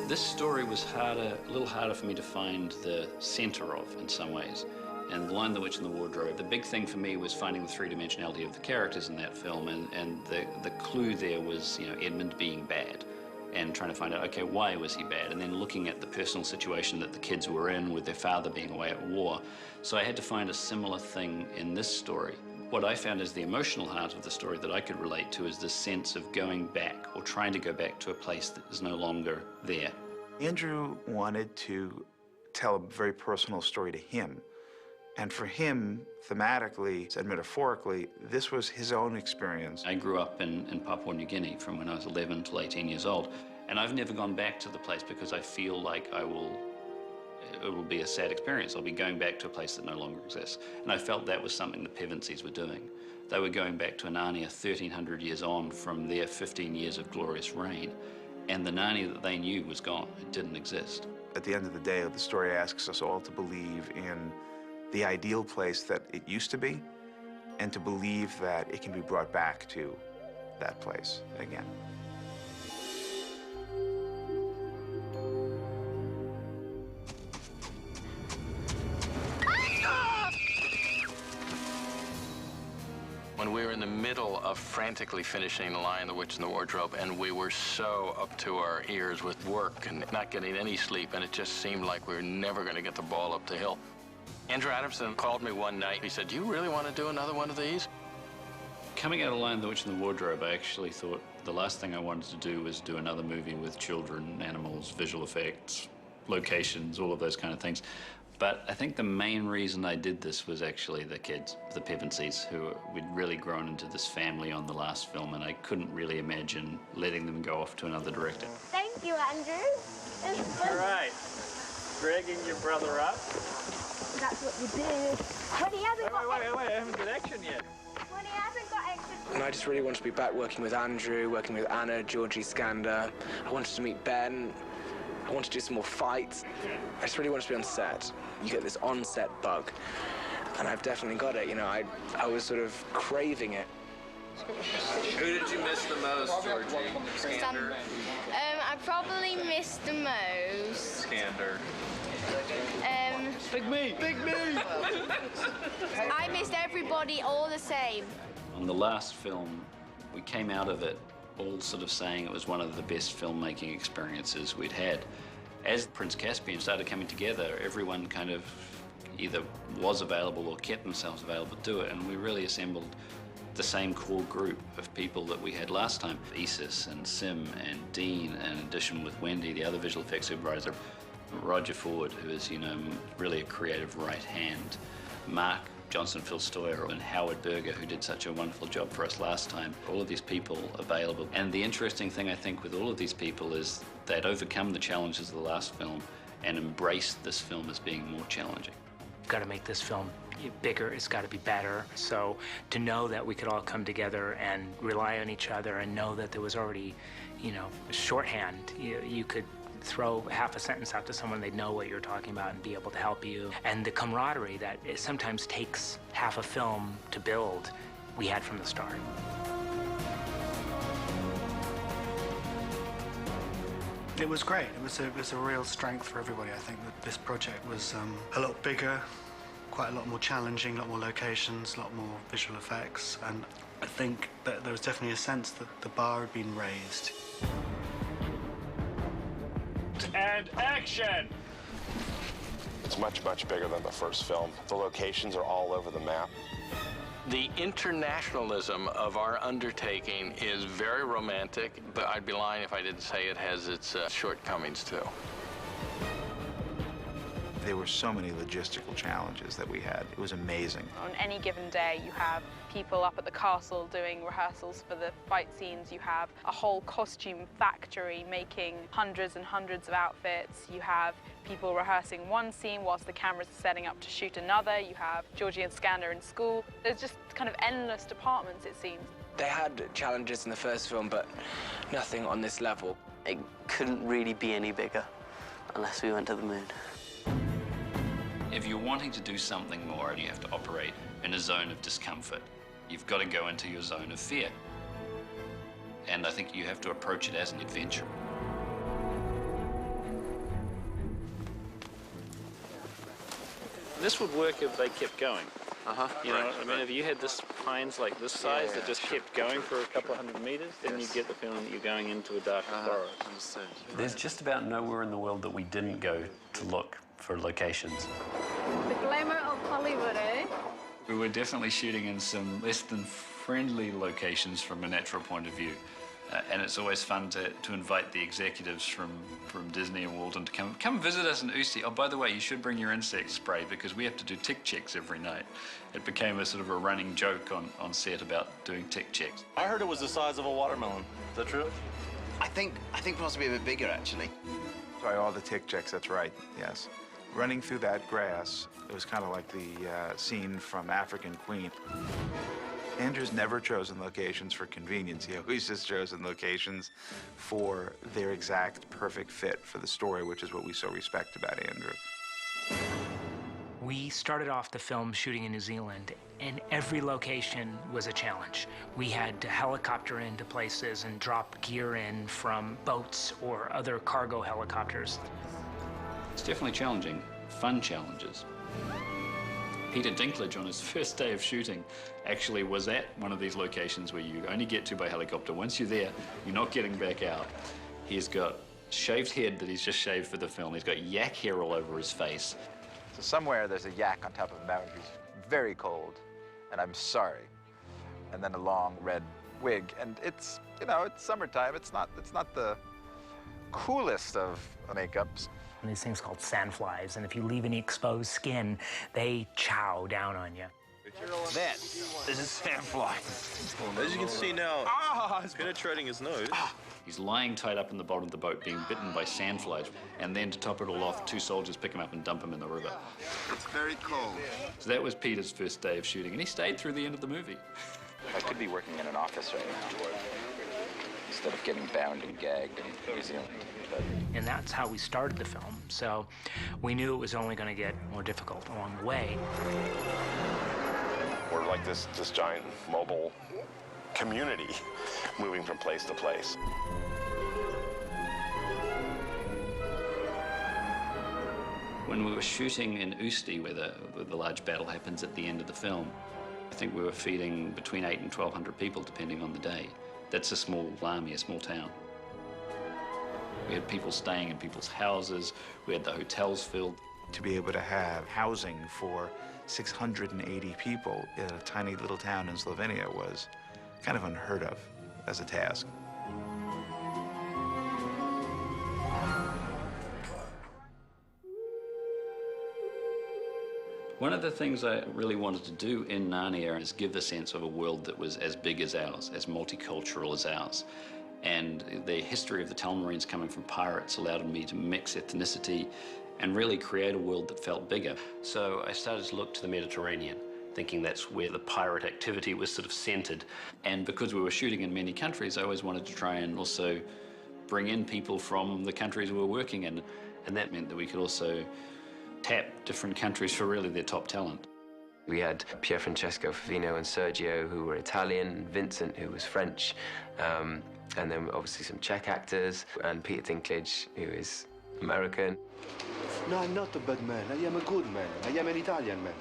This story was a little harder for me to find the center of in some ways. And The Lion, the Witch, and the Wardrobe, the big thing for me was finding the three-dimensionality of the characters in that film, and the clue there was, you know, Edmund being bad and trying to find out, okay, why was he bad? And then looking at the personal situation that the kids were in with their father being away at war. So I had to find a similar thing in this story. What I found is the emotional heart of the story that I could relate to is this sense of going back or trying to go back to a place that is no longer there. Andrew wanted to tell a very personal story to him. And for him, thematically and metaphorically, this was his own experience. I grew up in Papua New Guinea from when I was 11 till 18 years old. And I've never gone back to the place because I feel like it will be a sad experience. I'll be going back to a place that no longer exists. And I felt that was something the Pevensies were doing. They were going back to a Narnia 1,300 years on from their 15 years of glorious reign. And the Narnia that they knew was gone. It didn't exist. At the end of the day, the story asks us all to believe in the ideal place that it used to be, and to believe that it can be brought back to that place again. When we were in the middle of frantically finishing The Lion, the Witch, and the Wardrobe, and we were so up to our ears with work and not getting any sleep, and it just seemed like we were never going to get the ball up the hill. Andrew Adamson called me one night. He said, "Do you really want to do another one of these?" Coming out of Lion, the Witch, and the Wardrobe, I actually thought the last thing I wanted to do was do another movie with children, animals, visual effects, locations, all of those kind of things. But I think the main reason I did this was actually the kids, the Pevensies, who we'd really grown into this family on the last film, and I couldn't really imagine letting them go off to another director. Thank you, Andrew. All right. Dragging your brother up. That's what you do. But he hasn't got Wait, I haven't got action yet. When he hasn't got extra... And I just really wanted to be back working with Andrew, working with Anna, Georgie, Skander. I wanted to meet Ben. I wanted to do some more fights. I just really wanted to be on set. You get this on-set bug, and I've definitely got it. You know, I was sort of craving it. Who did you miss the most, Georgie? Skander? I probably missed the most. Skander. Big me! Big me! I missed everybody all the same. On the last film, we came out of it all sort of saying it was one of the best filmmaking experiences we'd had. As Prince Caspian started coming together, everyone kind of either was available or kept themselves available to do it, and we really assembled the same core group of people that we had last time. Isis and Sim and Dean, and in addition with Wendy, the other visual effects supervisor, Roger Ford, who is, you know, really a creative right hand, Mark Johnson, Phil Stoyer, and Howard Berger, who did such a wonderful job for us last time. All of these people available. And the interesting thing, I think, with all of these people is they'd overcome the challenges of the last film and embraced this film as being more challenging. You've got to make this film bigger, it's got to be better. So to know that we could all come together and rely on each other and know that there was already, you know, shorthand, you could throw half a sentence out to someone, they'd know what you're talking about and be able to help you. And the camaraderie that it sometimes takes half a film to build, we had from the start. It was great. It was a real strength for everybody. I think that this project was a lot bigger, quite a lot more challenging, a lot more locations, a lot more visual effects. And I think that there was definitely a sense that the bar had been raised. And action! It's much, much bigger than the first film. The locations are all over the map. The internationalism of our undertaking is very romantic, but I'd be lying if I didn't say it has its shortcomings, too. There were so many logistical challenges that we had. It was amazing. On any given day, you have people up at the castle doing rehearsals for the fight scenes. You have a whole costume factory making hundreds and hundreds of outfits. You have people rehearsing one scene whilst the cameras are setting up to shoot another. You have Georgie and Skander in school. There's just kind of endless departments, it seems. They had challenges in the first film, but nothing on this level. It couldn't really be any bigger unless we went to the moon. If you're wanting to do something more and you have to operate in a zone of discomfort, you've got to go into your zone of fear. And I think you have to approach it as an adventure. This would work if they kept going. You know, I mean, if you had this pines like this size that just kept going for a couple of 100 meters, then you get the feeling that you're going into a dark forest. Understood. There's just about nowhere in the world that we didn't go to look for locations. The glamour of Hollywood, eh? We were definitely shooting in some less than friendly locations from a natural point of view. And it's always fun to invite the executives from Disney and Walton to come visit us in Usti. Oh, by the way, you should bring your insect spray because we have to do tick checks every night. It became a sort of a running joke on set about doing tick checks. I heard it was the size of a watermelon. Is that true? I think possibly a bit bigger, actually. By all the tick checks, that's right, yes. Running through that grass, it was kind of like the scene from African Queen. Andrew's never chosen locations for convenience. He always just chosen locations for their exact perfect fit for the story, which is what we so respect about Andrew. We started off the film shooting in New Zealand, and every location was a challenge. We had to helicopter into places and drop gear in from boats or other cargo helicopters. It's definitely challenging, fun challenges. Peter Dinklage, on his first day of shooting, actually was at one of these locations where you only get to by helicopter. Once you're there, you're not getting back out. He's got shaved head that he's just shaved for the film. He's got yak hair all over his face. So somewhere there's a yak on top of a mountain who's very cold, and I'm sorry. And then a long red wig, and it's, you know, it's summertime. It's not the coolest of makeups. And these things called sandflies, and if you leave any exposed skin, they chow down on you. This is sandfly. As you can see now, it's penetrating his nose. He's lying tied up in the bottom of the boat being bitten by sandflies, and then to top it all off, two soldiers pick him up and dump him in the river. It's very cold. So that was Peter's first day of shooting, and he stayed through the end of the movie. I could be working in an office right now, instead of getting bound and gagged in New Zealand. And that's how we started the film, so we knew it was only going to get more difficult along the way. We're like this giant mobile community moving from place to place. When we were shooting in Usti, where the large battle happens at the end of the film, I think we were feeding between 800 and 1,200 people, depending on the day. That's a small army, a small town. We had people staying in people's houses. We had the hotels filled. To be able to have housing for 680 people in a tiny little town in Slovenia was kind of unheard of as a task. One of the things I really wanted to do in Narnia is give the sense of a world that was as big as ours, as multicultural as ours. And the history of the Telmarines coming from pirates allowed me to mix ethnicity and really create a world that felt bigger. So I started to look to the Mediterranean, thinking that's where the pirate activity was sort of centered. And because we were shooting in many countries, I always wanted to try and also bring in people from the countries we were working in. And that meant that we could also tap different countries for really their top talent. We had Pier Francesco Favino and Sergio, who were Italian, Vincent, who was French, and then obviously some Czech actors, and Peter Dinklage, who is American. No, I'm not a bad man. I am a good man. I am an Italian man.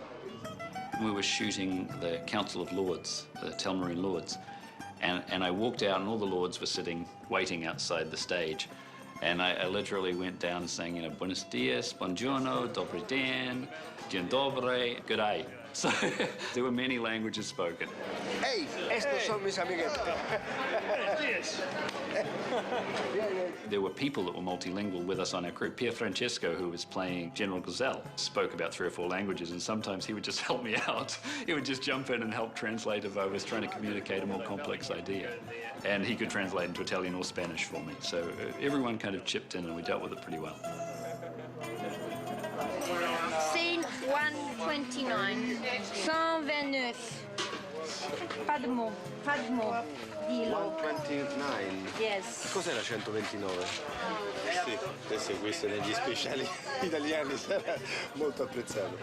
We were shooting the Council of Lords, the Telmarine Lords, and I walked out and all the lords were sitting, waiting outside the stage. And I literally went down saying, you know, buenos dias, buongiorno, dobry den, dzień dobry, good day. So there were many languages spoken. Hey, estos son mis amiguetes. There were people that were multilingual with us on our crew. Pier Francesco, who was playing General Gazelle, spoke about 3 or 4 languages, and sometimes he would just help me out. He would just jump in and help translate if I was trying to communicate a more complex idea. And he could translate into Italian or Spanish for me. So everyone kind of chipped in and we dealt with it pretty well. Scene 129. 129. Pas de mots. Pas de mots. Dillo. 129. Yes. Cos'è la 129? Sì, adesso questo negli speciali italiani sarà molto apprezzato.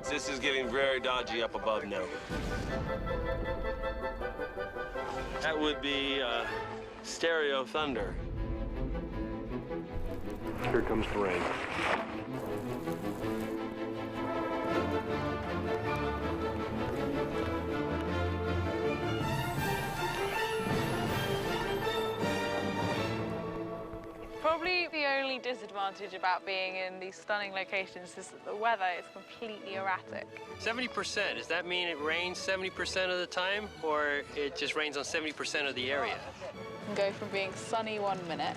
This is getting very dodgy up above now. would be stereo thunder. Here comes the rain. Probably the only disadvantage about being in these stunning locations is that the weather is completely erratic. 70%, does that mean it rains 70% of the time, or it just rains on 70% of the area? You can go from being sunny 1 minute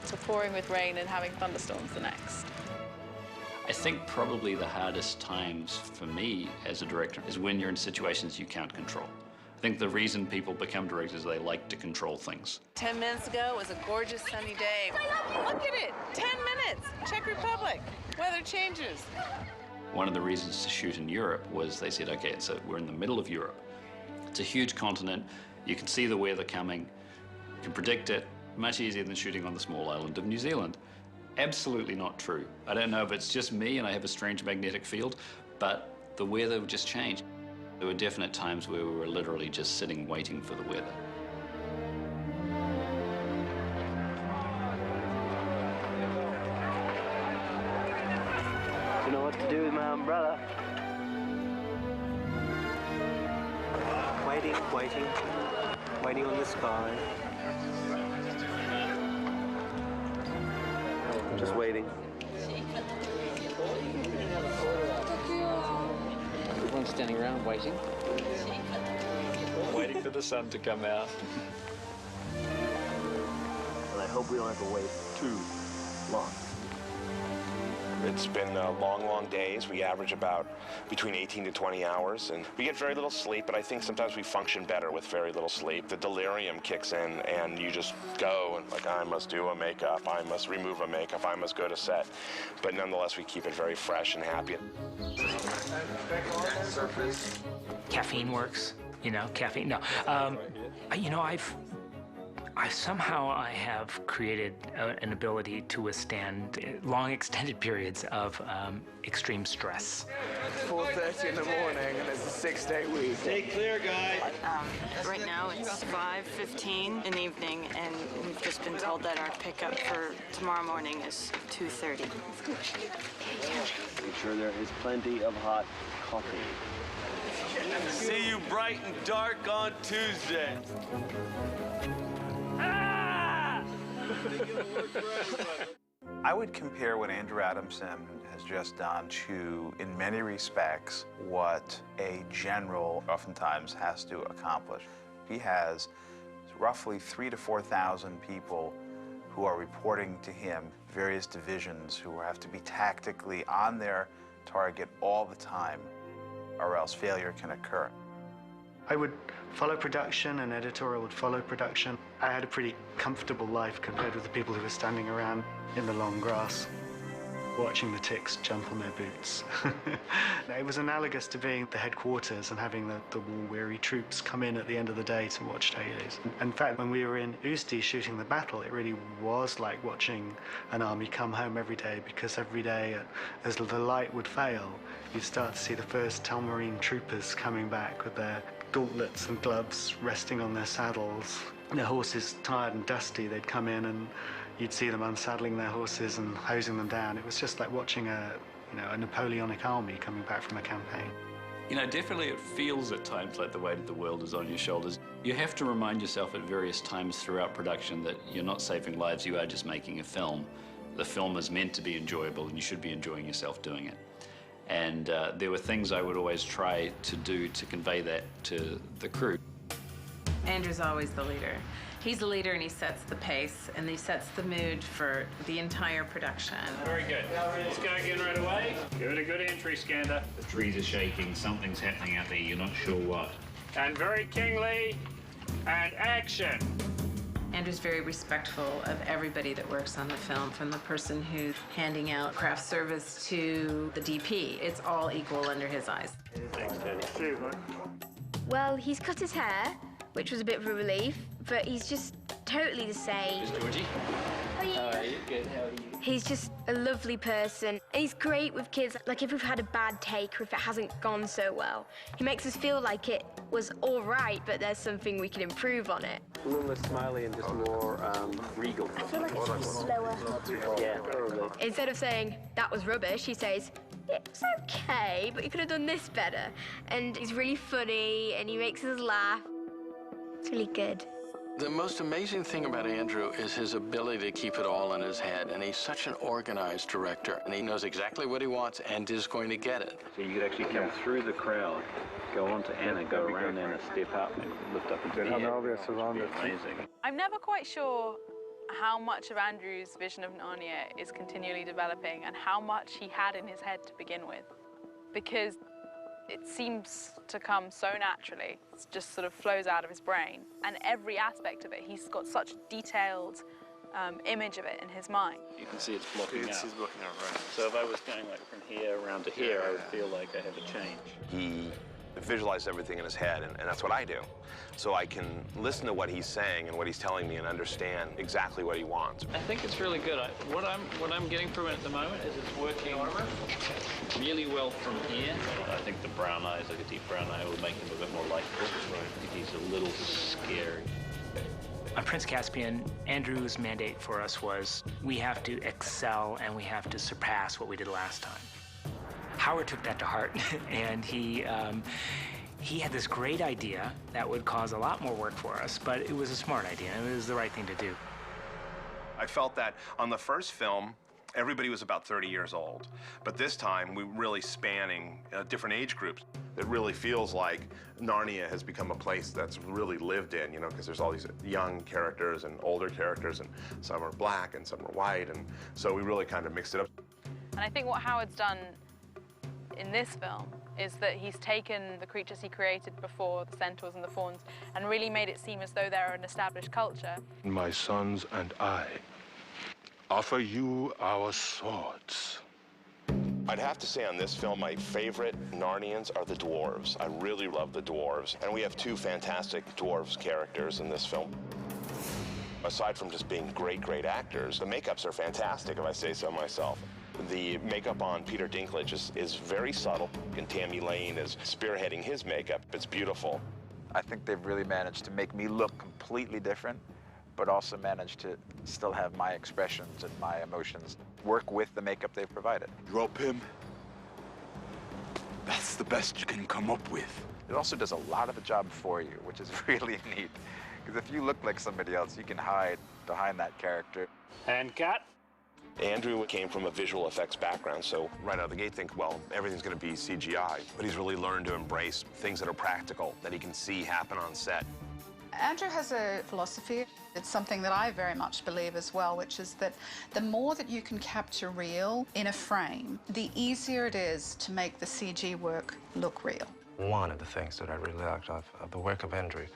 to pouring with rain and having thunderstorms the next. I think probably the hardest times for me as a director is when you're in situations you can't control. I think the reason people become directors is they like to control things. 10 minutes ago was a gorgeous sunny day. Look at it, 10 minutes, Czech Republic. Weather changes. One of the reasons to shoot in Europe was they said, okay, so we're in the middle of Europe. It's a huge continent. You can see the weather coming. You can predict it. Much easier than shooting on the small island of New Zealand. Absolutely not true. I don't know if it's just me and I have a strange magnetic field, but the weather would just change. There were definite times where we were literally just sitting waiting for the weather. You know what to do with my umbrella. Waiting, waiting, waiting on the sky. Just waiting. Everyone's standing around waiting. Waiting for the sun to come out. And I hope we don't have to wait too long. It's been long, long days. We average about between 18 to 20 hours, and we get very little sleep, but I think sometimes we function better with very little sleep. The delirium kicks in, and you just go, and like, I must do a makeup, I must remove a makeup, I must go to set. But nonetheless, we keep it very fresh and happy. Caffeine works, you know, caffeine. No, you know, I have created an ability to withstand long, extended periods of extreme stress. 4:30 in the morning, and it's a 6-day week. Stay clear, guys. Right now it's 5:15 in the evening, and we've just been told that our pickup for tomorrow morning is 2:30. Make sure there is plenty of hot coffee. See you bright and dark on Tuesday. I would compare what Andrew Adamson has just done to, in many respects, what a general oftentimes has to accomplish. He has roughly 3,000 to 4,000 people who are reporting to him, various divisions who have to be tactically on their target all the time, or else failure can occur. I would follow production, and editorial would follow production. I had a pretty comfortable life compared with the people who were standing around in the long grass, watching the ticks jump on their boots. It was analogous to being the headquarters and having the war-weary troops come in at the end of the day to watch dailies. In fact, when we were in Usti shooting the battle, it really was like watching an army come home every day, because every day, as the light would fail, you'd start to see the first Telmarine troopers coming back with their gauntlets and gloves resting on their saddles. Their horses tired and dusty, they'd come in and you'd see them unsaddling their horses and hosing them down. It was just like watching a Napoleonic army coming back from a campaign. You know, definitely it feels at times like the weight of the world is on your shoulders. You have to remind yourself at various times throughout production that you're not saving lives, you are just making a film. The film is meant to be enjoyable and you should be enjoying yourself doing it. And there were things I would always try to do to convey that to the crew. Andrew's always the leader. He's the leader, and he sets the pace, and he sets the mood for the entire production. Very good. Let's go again right away. Give it a good entry, Skander. The trees are shaking, something's happening out there, you're not sure what. And very kingly, and action. Andrew's very respectful of everybody that works on the film, from the person who's handing out craft service to the DP. It's all equal under his eyes. Thanks, Teddy. Well, he's cut his hair, which was a bit of a relief, but he's just totally the same. Georgie. How are you? How are you? Good, how are you? He's just a lovely person. He's great with kids. Like, if we've had a bad take or if it hasn't gone so well, he makes us feel like it was all right, but there's something we can improve on it. A little less smiley and just more regal. I feel like it's just slower. Yeah, probably. Instead of saying, that was rubbish, he says, it's okay, but you could have done this better. And he's really funny, and he makes us laugh. It's really good. The most amazing thing about Andrew is his ability to keep it all in his head, and he's such an organized director, and he knows exactly what he wants and is going to get it. So you could actually come through the crowd, go on to Anna, go around Anna, step up, and lift up into the air. Amazing. I'm never quite sure how much of Andrew's vision of Narnia is continually developing and how much he had in his head to begin with, because it seems to come so naturally. It just sort of flows out of his brain, and every aspect of it, he's got such detailed image of it in his mind. You can see it's blocking out. It's blocking out, right. So if I was going like from here around to here, I would feel like I have a change. He visualizes everything in his head, and that's what I do. So I can listen to what he's saying and what he's telling me and understand exactly what he wants. I think it's really good. What I'm getting from it at the moment is it's working really well from here. I think the brown eyes, like a deep brown eye, will make him a bit more likable. I think he's a little scary. On Prince Caspian, Andrew's mandate for us was we have to excel and we have to surpass what we did last time. Howard took that to heart, and he had this great idea that would cause a lot more work for us, but it was a smart idea, and it was the right thing to do. I felt that on the first film, everybody was about 30 years old. But this time, we're really spanning different age groups. It really feels like Narnia has become a place that's really lived in, you know, because there's all these young characters and older characters, and some are black and some are white, and so we really kind of mixed it up. And I think what Howard's done in this film is that he's taken the creatures he created before, the centaurs and the fauns, and really made it seem as though they're an established culture. My sons and I offer you our swords. I'd have to say on this film, my favorite Narnians are the dwarves. I really love the dwarves. And we have two fantastic dwarves characters in this film. Aside from just being great, great actors, the makeups are fantastic, if I say so myself. The makeup on Peter Dinklage is very subtle, and Tammy Lane is spearheading his makeup. It's beautiful. I think they've really managed to make me look completely different, but also managed to still have my expressions and my emotions work with the makeup they've provided. Drop him. That's the best you can come up with. It also does a lot of the job for you, which is really neat. Because if you look like somebody else, you can hide behind that character. And cut. Andrew came from a visual effects background, so right out of the gate think, well, everything's going to be CGI. But he's really learned to embrace things that are practical, that he can see happen on set. Andrew has a philosophy. It's something that I very much believe as well, which is that the more that you can capture real in a frame, the easier it is to make the CG work look real. One of the things that I really liked of the work of Andrew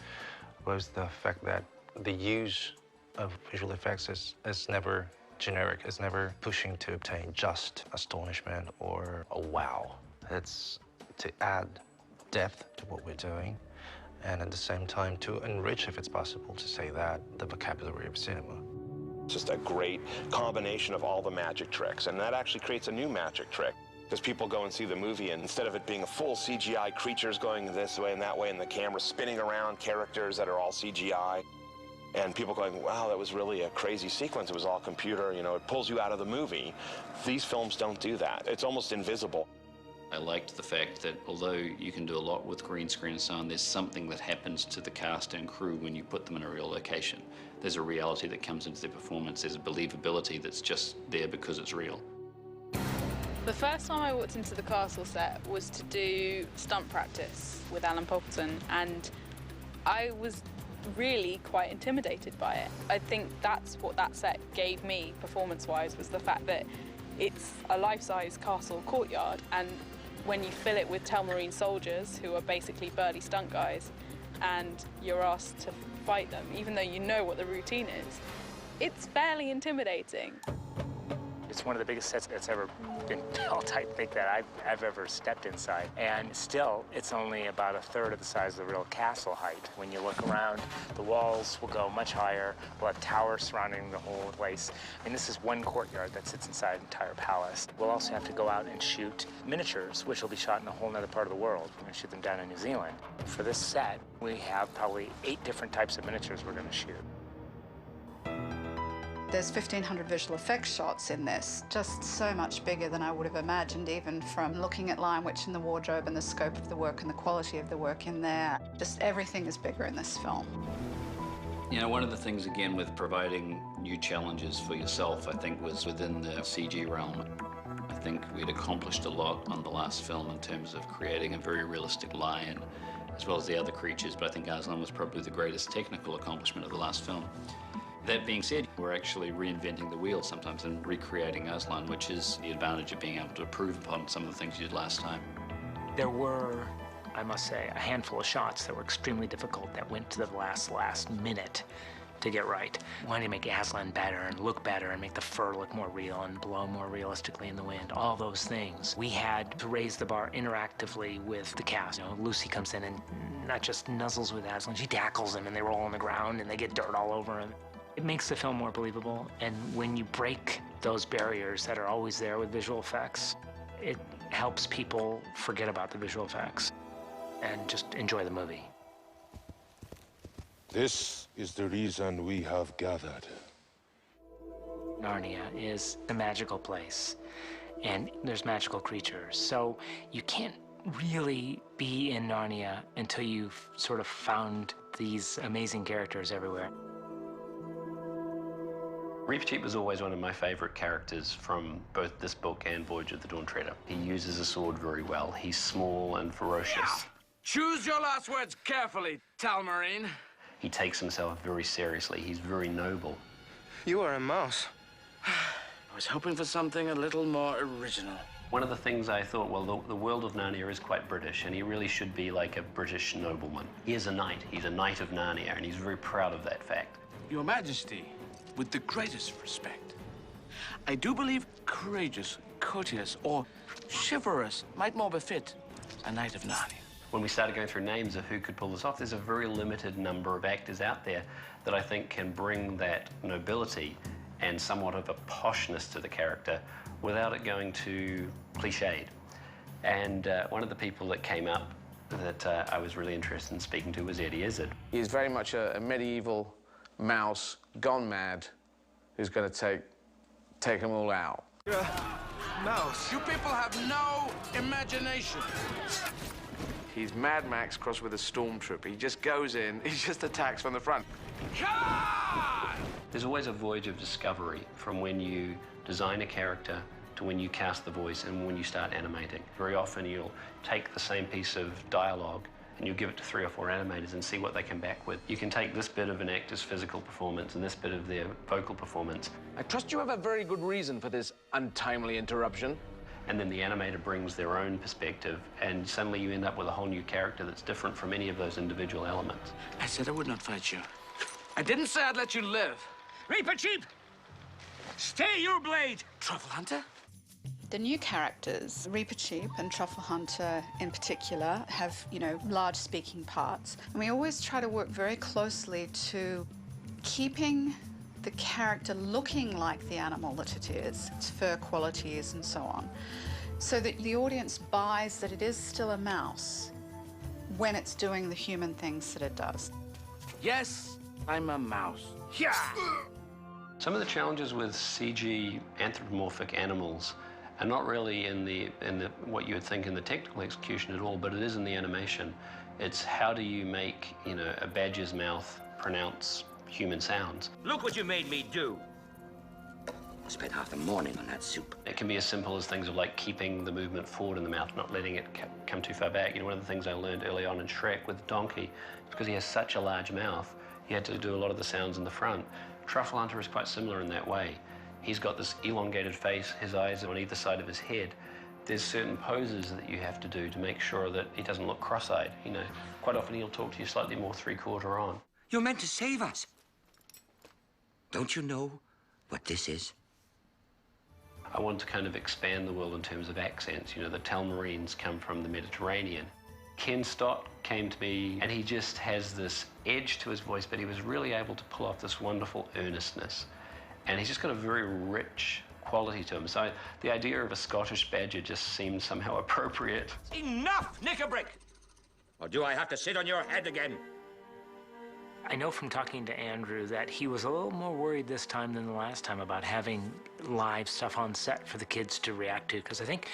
was the fact that the use of visual effects is never generic. It's never pushing to obtain just astonishment or a wow. It's to add depth to what we're doing, and at the same time to enrich, if it's possible to say that, the vocabulary of cinema. Just a great combination of all the magic tricks, and that actually creates a new magic trick. Because people go and see the movie, and instead of it being a full CGI, creatures going this way and that way, and the camera spinning around characters that are all CGI, and people going, wow, that was really a crazy sequence. It was all computer, you know, it pulls you out of the movie. These films don't do that. It's almost invisible. I liked the fact that although you can do a lot with green screen and so on, there's something that happens to the cast and crew when you put them in a real location. There's a reality that comes into their performance. There's a believability that's just there because it's real. The first time I walked into the castle set was to do stunt practice with Alan Poppleton, and I was really quite intimidated by it. I think that's what that set gave me performance-wise, was the fact that it's a life-size castle courtyard, and when you fill it with Telmarine soldiers who are basically burly stunt guys and you're asked to fight them, even though you know what the routine is, it's fairly intimidating. It's one of the biggest sets that's ever been built, I think, that I've ever stepped inside. And still, it's only about a third of the size of the real castle height. When you look around, the walls will go much higher. We'll have towers surrounding the whole place. I mean, this is one courtyard that sits inside an entire palace. We'll also have to go out and shoot miniatures, which will be shot in a whole other part of the world. We're going to shoot them down in New Zealand. For this set, we have probably 8 different types of miniatures we're going to shoot. There's 1,500 visual effects shots in this, just so much bigger than I would have imagined, even from looking at Lion Witch and the wardrobe and the scope of the work and the quality of the work in there. Just everything is bigger in this film. You know, one of the things, again, with providing new challenges for yourself, I think, was within the CG realm. I think we'd accomplished a lot on the last film in terms of creating a very realistic lion, as well as the other creatures, but I think Aslan was probably the greatest technical accomplishment of the last film. That being said, we're actually reinventing the wheel sometimes and recreating Aslan, which is the advantage of being able to improve upon some of the things you did last time. There were, I must say, a handful of shots that were extremely difficult that went to the last minute to get right. Wanting to make Aslan better and look better and make the fur look more real and blow more realistically in the wind, all those things. We had to raise the bar interactively with the cast. You know, Lucy comes in and not just nuzzles with Aslan, she tackles them and they roll on the ground and they get dirt all over him. It makes the film more believable, and when you break those barriers that are always there with visual effects, it helps people forget about the visual effects and just enjoy the movie. This is the reason we have gathered. Narnia is a magical place, and there's magical creatures, so you can't really be in Narnia until you've sort of found these amazing characters everywhere. Príncipe was always one of my favorite characters from both this book and Voyage of the Dawn Treader. He uses a sword very well. He's small and ferocious. Yeah. Choose your last words carefully, Talmarine. He takes himself very seriously. He's very noble. You are a mouse. I was hoping for something a little more original. One of the things I thought, well, the world of Narnia is quite British, and he really should be like a British nobleman. He is a knight. He's a knight of Narnia, and he's very proud of that fact. Your Majesty, with the greatest respect, I do believe courageous, courteous, or chivalrous might more befit a knight of Narnia. When we started going through names of who could pull this off, there's a very limited number of actors out there that I think can bring that nobility and somewhat of a poshness to the character without it going too cliched. And one of the people that came up that I was really interested in speaking to was Eddie Izzard. He's very much a medieval mouse gone mad who's going to take them all out. Mouse. You people have no imagination. He's Mad Max crossed with a stormtrooper. He just goes in, he just attacks from the front. There's always a voyage of discovery from when you design a character to when you cast the voice and when you start animating. Very often you'll take the same piece of dialogue and you'll give it to 3 or 4 animators and see what they come back with. You can take this bit of an actor's physical performance and this bit of their vocal performance. I trust you have a very good reason for this untimely interruption. And then the animator brings their own perspective, and suddenly you end up with a whole new character that's different from any of those individual elements. I said I would not fight you. I didn't say I'd let you live. Reaper Cheap! Stay your blade, Truffle Hunter! The new characters, Reaper Cheap and Truffle Hunter in particular, have, you know, large speaking parts. And we always try to work very closely to keeping the character looking like the animal that it is, its fur qualities and so on, so that the audience buys that it is still a mouse when it's doing the human things that it does. Yes, I'm a mouse. Yeah! Some of the challenges with CG anthropomorphic animals are not really in the what you would think in the technical execution at all, but it is in the animation. It's how do you make, you know, a badger's mouth pronounce human sounds. Look what you made me do. I spent half the morning on that soup. It can be as simple as things of like keeping the movement forward in the mouth, not letting it come too far back. You know, one of the things I learned early on in Shrek with Donkey, because he has such a large mouth, he had to do a lot of the sounds in the front. Truffle Hunter is quite similar in that way. He's got this elongated face, his eyes are on either side of his head. There's certain poses that you have to do to make sure that he doesn't look cross-eyed. You know, quite often he'll talk to you slightly more three-quarter on. You're meant to save us. Don't you know what this is? I want to kind of expand the world in terms of accents. You know, the Telmarines come from the Mediterranean. Ken Stott came to me, and he just has this edge to his voice, but he was really able to pull off this wonderful earnestness. And he's just got a very rich quality to him. So the idea of a Scottish badger just seemed somehow appropriate. Enough, Knickerbrick! Or do I have to sit on your head again? I know from talking to Andrew that he was a little more worried this time than the last time about having live stuff on set for the kids to react to, because I think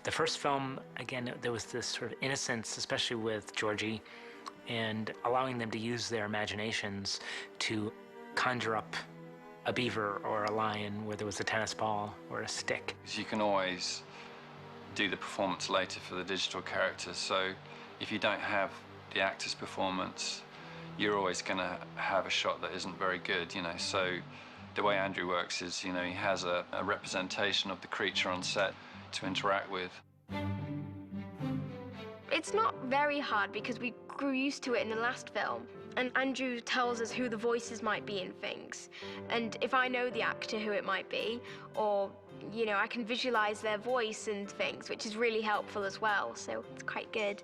the first film, again, there was this sort of innocence, especially with Georgie, and allowing them to use their imaginations to conjure up a beaver or a lion where there was a tennis ball or a stick. You can always do the performance later for the digital characters, so if you don't have the actor's performance, you're always going to have a shot that isn't very good, you know. So the way Andrew works is, you know, he has a representation of the creature on set to interact with. It's not very hard because we grew used to it in the last film. And Andrew tells us who the voices might be in things. And if I know the actor who it might be, or, you know, I can visualize their voice and things, which is really helpful as well. So it's quite good.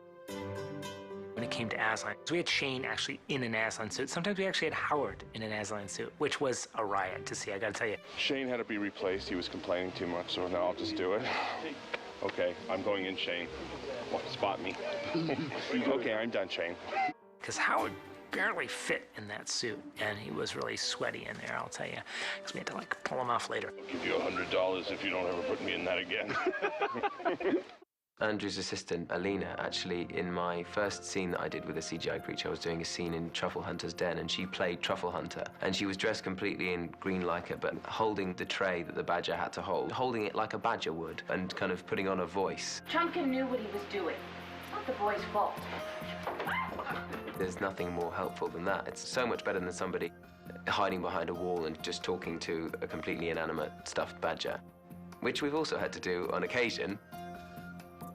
When it came to Aslan, so we had Shane actually in an Aslan suit. Sometimes we actually had Howard in an Aslan suit, which was a riot to see, I gotta tell you. Shane had to be replaced. He was complaining too much, so now I'll just do it. Okay, I'm going in, Shane. Well, spot me. Okay, I'm done, Shane. Because Howard barely fit in that suit, and he was really sweaty in there, I'll tell you. Because we had to, like, pull him off later. I'll give you $100 if you don't ever put me in that again. Andrew's assistant, Alina, actually, in my first scene that I did with a CGI creature, I was doing a scene in Truffle Hunter's den, and she played Truffle Hunter. And she was dressed completely in green lycra, but holding the tray that the badger had to hold, holding it like a badger would, and kind of putting on a voice. Chunkin knew what he was doing. It's not the boy's fault. There's nothing more helpful than that. It's so much better than somebody hiding behind a wall and just talking to a completely inanimate stuffed badger, which we've also had to do on occasion.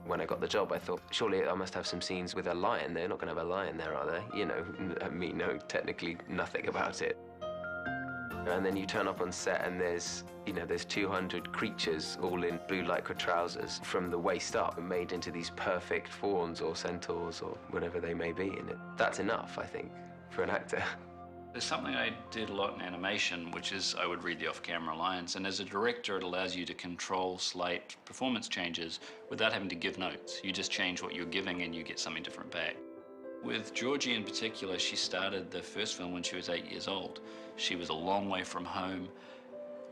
When I got the job, I thought, surely I must have some scenes with a lion. They're not going to have a lion there, are they? You know, me know technically nothing about it. And then you turn up on set and there's 200 creatures all in blue lycra trousers from the waist up and made into these perfect fawns or centaurs or whatever they may be in it. That's enough, I think, for an actor. There's something I did a lot in animation, which is I would read the off-camera lines, and as a director, it allows you to control slight performance changes without having to give notes. You just change what you're giving and you get something different back. With Georgie in particular, she started the first film when she was 8 years old. She was a long way from home.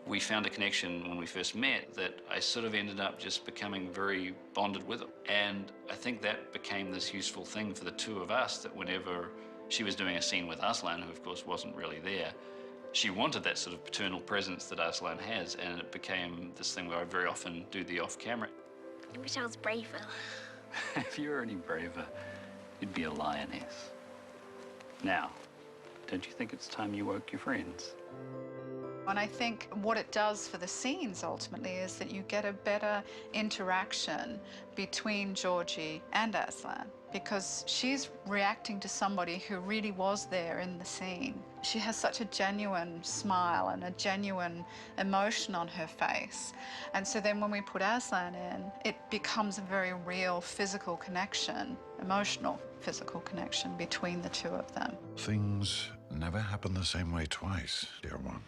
We found a connection when we first met that I sort of ended up just becoming very bonded with her. And I think that became this useful thing for the two of us, that whenever she was doing a scene with Aslan, who of course wasn't really there, she wanted that sort of paternal presence that Aslan has, and it became this thing where I very often do the off-camera. I wish I was braver. If you were any braver, you'd be a lioness. Now, don't you think it's time you woke your friends? And I think what it does for the scenes ultimately is that you get a better interaction between Georgie and Aslan, because she's reacting to somebody who really was there in the scene. She has such a genuine smile and a genuine emotion on her face. And so then when we put Aslan in, it becomes a very real physical connection, emotional physical connection between the two of them. Things never happen the same way twice, dear one.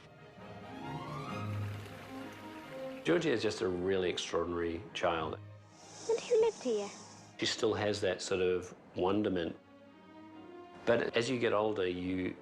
Georgie is just a really extraordinary child. And who lived here? She still has that sort of wonderment. But as you get older, you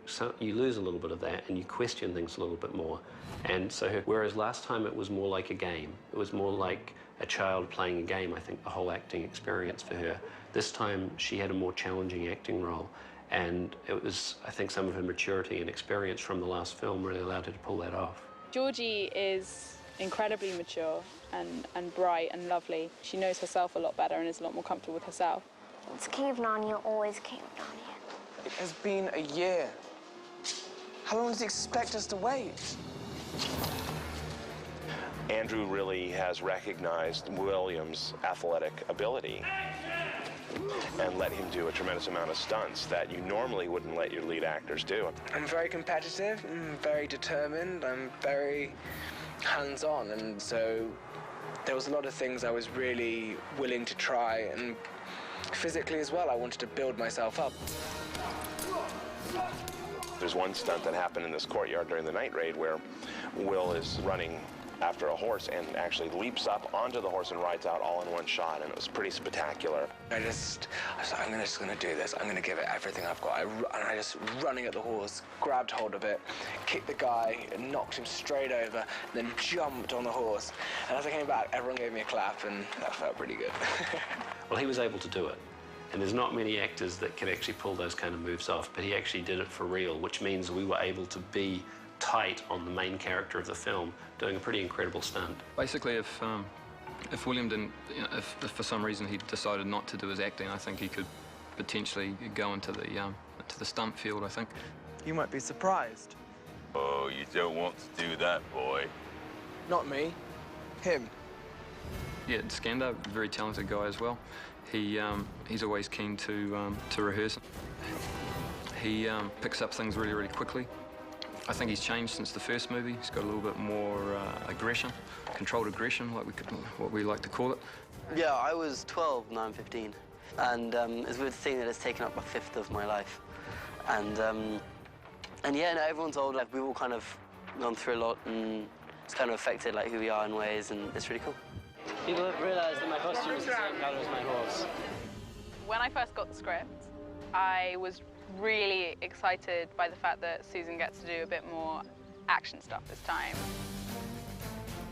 lose a little bit of that and you question things a little bit more. And so whereas last time it was more like a game, it was more like a child playing a game, I think, the whole acting experience for her. This time she had a more challenging acting role. And it was, I think, some of her maturity and experience from the last film really allowed her to pull that off. Georgie is incredibly mature and bright and lovely. She knows herself a lot better and is a lot more comfortable with herself. It's King of Narnia, always King of Narnia. It has been a year. How long does he expect us to wait? Andrew really has recognized William's athletic ability and let him do a tremendous amount of stunts that you normally wouldn't let your lead actors do. I'm very competitive, I'm very determined, I'm very hands-on, and so there was a lot of things I was really willing to try, and physically as well, I wanted to build myself up. There's one stunt that happened in this courtyard during the night raid where Will is running after a horse and actually leaps up onto the horse and rides out all in one shot, and it was pretty spectacular. I was like, I'm just gonna do this. I'm gonna give it everything I've got. And I just running at the horse, grabbed hold of it, kicked the guy, and knocked him straight over, and then jumped on the horse. And as I came back, everyone gave me a clap, and that felt pretty good. Well, he was able to do it. And there's not many actors that can actually pull those kind of moves off, but he actually did it for real, which means we were able to be tight on the main character of the film, doing a pretty incredible stunt. Basically, if William didn't, if for some reason he decided not to do his acting, I think he could potentially go into the stunt field, I think. You might be surprised. Oh, you don't want to do that, boy. Not me. Him. Yeah, Skander, very talented guy as well. He's always keen to rehearse. He picks up things really, really quickly. I think he's changed since the first movie. He's got a little bit more aggression, controlled aggression, what we like to call it. Yeah, I was 12, now I'm 15. And it's weird to think that it's taken up a fifth of my life. And yeah, no, everyone's older. Like, we've all kind of gone through a lot, and it's kind of affected like who we are in ways, and it's really cool. People have realised that my costume is the same colour as my horse. When I first got the script, I was really excited by the fact that Susan gets to do a bit more action stuff this time.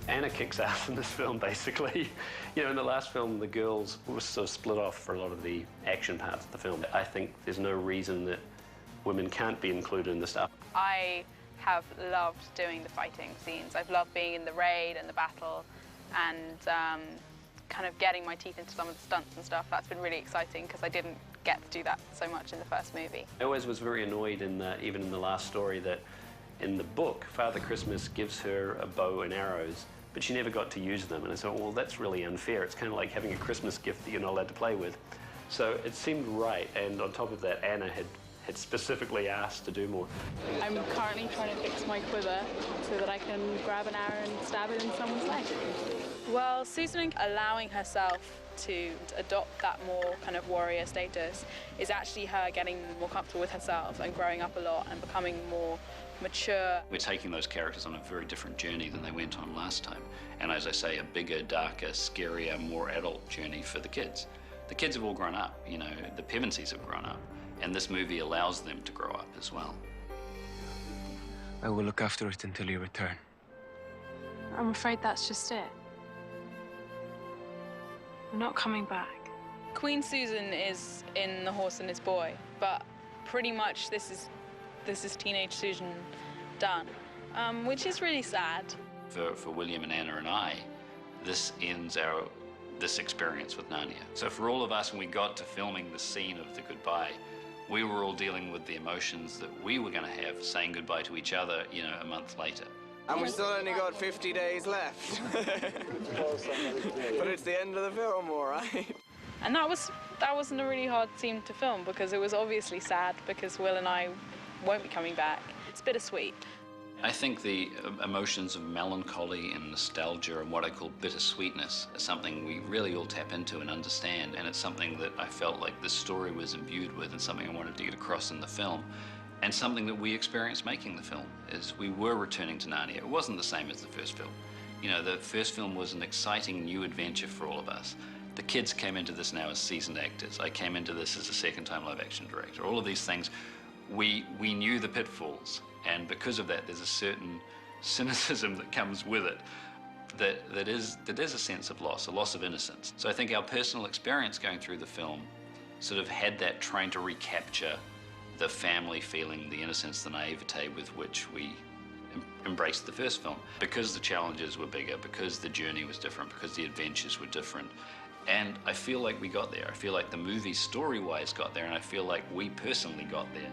Anna kicks ass in this film, basically. You know, in the last film, the girls were sort of split off for a lot of the action parts of the film. I think there's no reason that women can't be included in the stuff. I have loved doing the fighting scenes. I've loved being in the raid and the battle, and kind of getting my teeth into some of the stunts and stuff. That's been really exciting because I didn't get to do that so much in the first movie. I always was very annoyed even in the last story, that in the book, Father Christmas gives her a bow and arrows, but she never got to use them. And I thought, well, that's really unfair. It's kind of like having a Christmas gift that you're not allowed to play with. So it seemed right, and on top of that, Anna had specifically asked to do more. I'm currently trying to fix my quiver so that I can grab an arrow and stab it in someone's leg. Well, Susan allowing herself to adopt that more kind of warrior status is actually her getting more comfortable with herself and growing up a lot and becoming more mature. We're taking those characters on a very different journey than they went on last time. And as I say, a bigger, darker, scarier, more adult journey for the kids. The kids have all grown up, you know, the Pevensies have grown up, and this movie allows them to grow up as well. I will look after it until you return. I'm afraid that's just it. I'm not coming back. Queen Susan is in The Horse and His Boy, but pretty much this is teenage Susan done, which is really sad. For William and Anna and I, this ends this experience with Narnia. So for all of us, when we got to filming the scene of the goodbye, we were all dealing with the emotions that we were going to have saying goodbye to each other, you know, a month later. And we still only got 50 days left. But it's the end of the film, all right? And that wasn't a really hard scene to film because it was obviously sad because Will and I won't be coming back. It's bittersweet. I think the emotions of melancholy and nostalgia and what I call bittersweetness is something we really all tap into and understand, and it's something that I felt like this story was imbued with and something I wanted to get across in the film. And something that we experienced making the film is we were returning to Narnia. It wasn't the same as the first film. You know, the first film was an exciting new adventure for all of us. The kids came into this now as seasoned actors. I came into this as a second-time live-action director. All of these things, we knew the pitfalls, and because of that, there's a certain cynicism that comes with it that is a sense of loss, a loss of innocence. So I think our personal experience going through the film sort of had that trying to recapture the family feeling, the innocence, the naivete with which we embraced the first film. Because the challenges were bigger, because the journey was different, because the adventures were different. And I feel like we got there. I feel like the movie story-wise got there, and I feel like we personally got there.